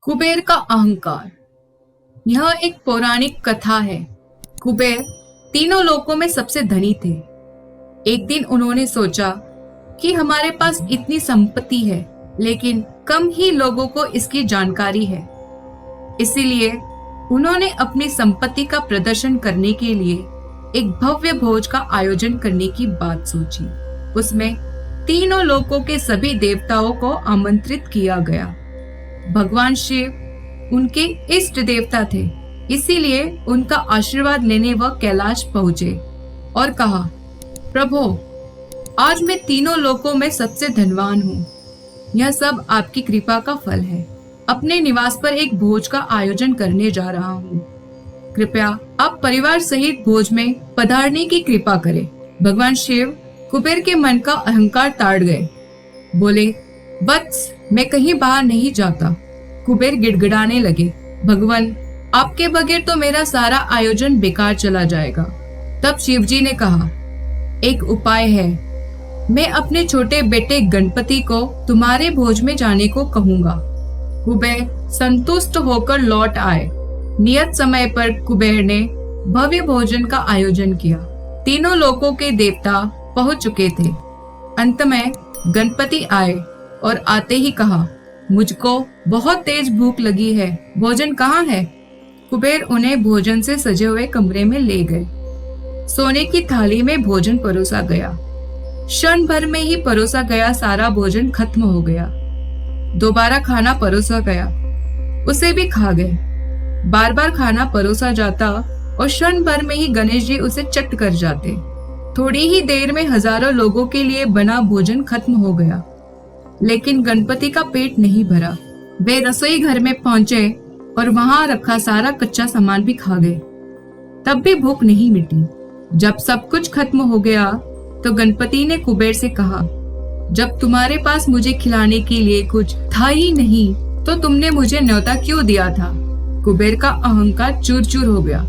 कुबेर का अहंकार। यह एक पौराणिक कथा है। कुबेर तीनों लोकों में सबसे धनी थे। एक दिन उन्होंने सोचा कि हमारे पास इतनी संपत्ति है, लेकिन कम ही लोगों को इसकी जानकारी है। इसीलिए उन्होंने अपनी संपत्ति का प्रदर्शन करने के लिए एक भव्य भोज का आयोजन करने की बात सोची। उसमें तीनों लोकों के सभी देवताओं को आमंत्रित किया गया। भगवान शिव उनके इष्ट देवता थे, इसीलिए उनका आशीर्वाद लेने वह कैलाश पहुंचे और कहा, प्रभु, आज मैं तीनों लोकों में सबसे धनवान हूँ। यह सब आपकी कृपा का फल है। अपने निवास पर एक भोज का आयोजन करने जा रहा हूँ। कृपया आप परिवार सहित भोज में पधारने की कृपा करें। भगवान शिव कुबेर के मन का अहंकार ताड़ गए। बोले, वत्स, मैं कहीं बाहर नहीं जाता। कुबेर गिड़गिड़ाने लगे, भगवान, आपके बगैर तो मेरा सारा आयोजन बेकार चला जाएगा। तब शिवजी ने कहा, एक उपाय है। मैं अपने छोटे बेटे गणपति को तुम्हारे भोज में जाने को कहूंगा। कुबेर संतुष्ट होकर लौट आए। नियत समय पर कुबेर ने भव्य भोजन का आयोजन किया। तीनों लोकों के देवता पहुंच चुके थे। अंत में गणपति आए और आते ही कहा, मुझको बहुत तेज भूख लगी है, भोजन कहाँ है? कुबेर उन्हें भोजन से सजे हुए कमरे में ले गए। सोने की थाली में भोजन परोसा गया। क्षण भर में ही परोसा गया सारा भोजन खत्म हो गया। दोबारा खाना परोसा गया, उसे भी खा गए। बार बार खाना परोसा जाता और क्षण भर में ही गणेश जी उसे चट कर जाते। थोड़ी ही देर में हजारों लोगों के लिए बना भोजन खत्म हो गया, लेकिन गणपति का पेट नहीं भरा। वे रसोई घर में पहुंचे और वहां रखा सारा कच्चा सामान भी खा गए। तब भी भूख नहीं मिटी। जब सब कुछ खत्म हो गया तो गणपति ने कुबेर से कहा, जब तुम्हारे पास मुझे खिलाने के लिए कुछ था ही नहीं तो तुमने मुझे न्योता क्यों दिया था? कुबेर का अहंकार चूर चूर हो गया।